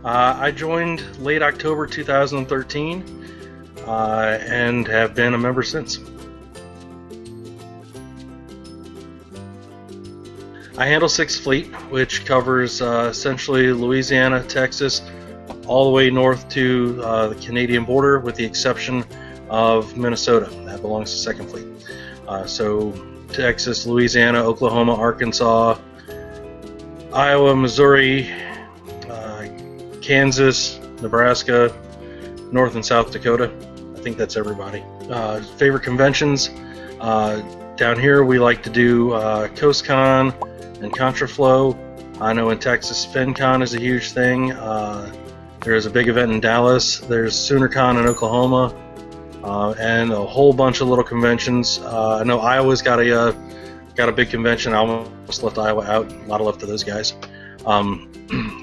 I joined late October 2013 and have been a member since. I handle 6th Fleet, which covers essentially Louisiana, Texas, all the way north to the Canadian border, with the exception of Minnesota. That belongs to 2nd Fleet. So Texas, Louisiana, Oklahoma, Arkansas, Iowa, Missouri, Kansas, Nebraska, North and South Dakota. I think that's everybody. Favorite conventions? Down here we like to do CoastCon and Contraflow. I know in Texas FinCon is a huge thing. There's a big event in Dallas. There's SoonerCon in Oklahoma, and a whole bunch of little conventions. I know Iowa's got a big convention. I almost left Iowa out. A lot of love to those guys.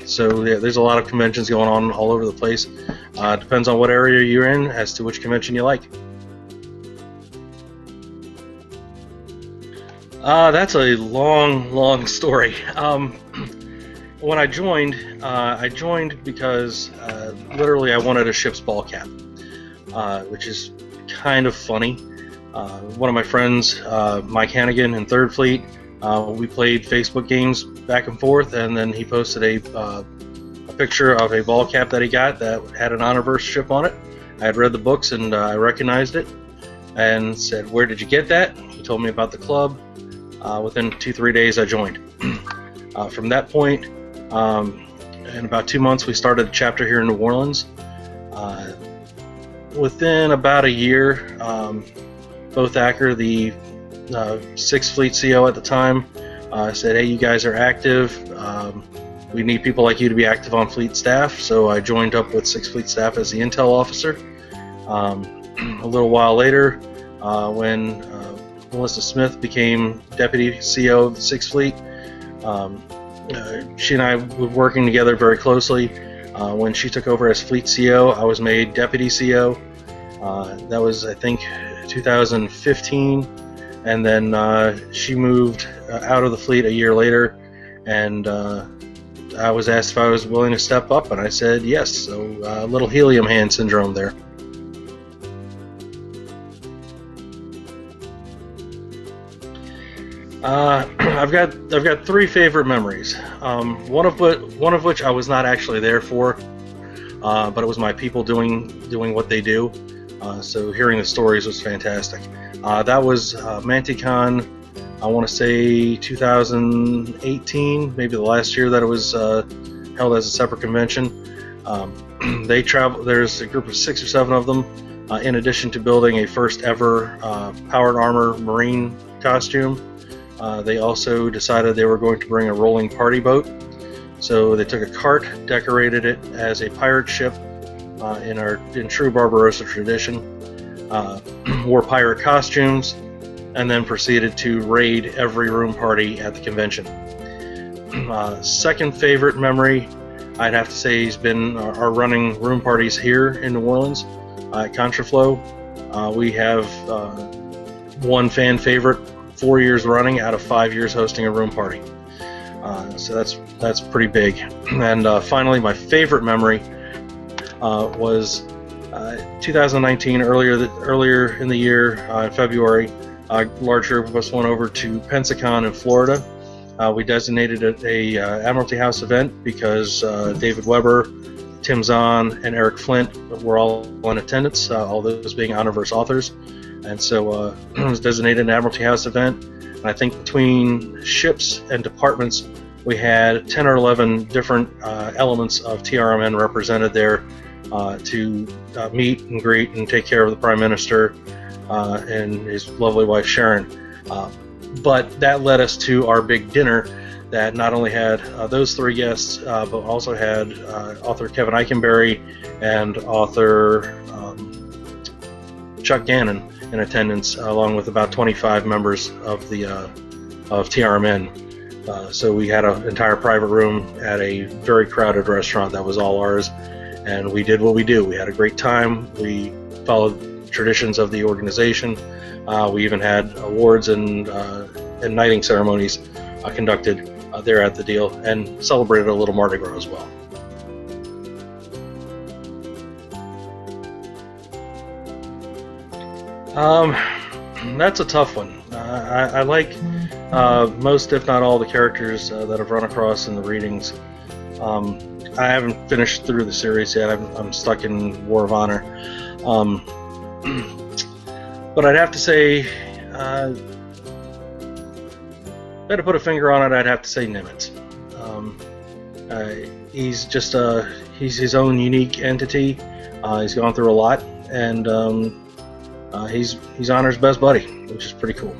So yeah, there's a lot of conventions going on all over the place. Depends on what area you're in as to which convention you like. That's a long story. When I joined because literally I wanted a ship's ball cap, which is kind of funny. One of my friends, Mike Hannigan in 3rd Fleet, we played Facebook games back and forth, and then he posted a picture of a ball cap that he got that had an Honorverse ship on it. I had read the books and I recognized it and said, "Where did you get that?" He told me about the club. Within 2-3 days I joined. From that point, in about 2 months we started a chapter here in New Orleans. Within about a year, Bo Thacker, the 6th Fleet CO at the time, said, "Hey, you guys are active. We need people like you to be active on fleet staff." So I joined up with 6th Fleet staff as the intel officer. A little while later, when Melissa Smith became deputy CO of the 6th Fleet, she and I were working together very closly. When she took over as Fleet CO, I was made deputy CO. That was, I think, 2015, and then she moved out of the fleet a year later, and I was asked if I was willing to step up, and I said yes. So a little helium hand syndrome there. I've got 3 favorite memories. One of which I was not actually there for, but it was my people doing what they do. So hearing the stories was fantastic. That was Manticon. I want to say 2018, maybe the last year that it was held as a separate convention. They travel. There's a group of 6 or 7 of them. In addition to building a first ever powered armor Marine costume, they also decided they were going to bring a rolling party boat. So they took a cart, decorated it as a pirate ship in true Barbarossa tradition, wore pirate costumes, and then proceeded to raid every room party at the convention. Second favorite memory, I'd have to say, has been our running room parties here in New Orleans at Contraflow. We have one fan favorite 4 years running out of 5 years hosting a room party. So that's pretty big. And finally, my favorite memory was 2019. Earlier in the year, in February, a large group of us went over to Pensacon in Florida. We designated it a Admiralty House event because David Weber, Tim Zahn, and Eric Flint were all in attendance, all those being Honorverse authors. And so it was designated an Admiralty House event. And I think between ships and departments, we had 10 or 11 different elements of TRMN represented there to meet and greet and take care of the Prime Minister and his lovely wife Sharon. But that led us to our big dinner that not only had those 3 guests, but also had author Kevin Eikenberry and author Chuck Gannon in attendance, along with about 25 members of the of TRMN. So we had an entire private room at a very crowded restaurant that was all ours, and we did what we do. We had a great time. We followed traditions of the organization. We even had awards and knighting ceremonies conducted there at the deal, and celebrated a little Mardi Gras as well. That's a tough one. I like most, if not all, the characters that I've run across in the readings. I haven't finished through the series yet. I'm stuck in War of Honor. But I'd have to say, if I had to put a finger on it, I'd have to say Nimitz. He's just he's his own unique entity. He's gone through a lot, and he's Honor's best buddy, which is pretty cool.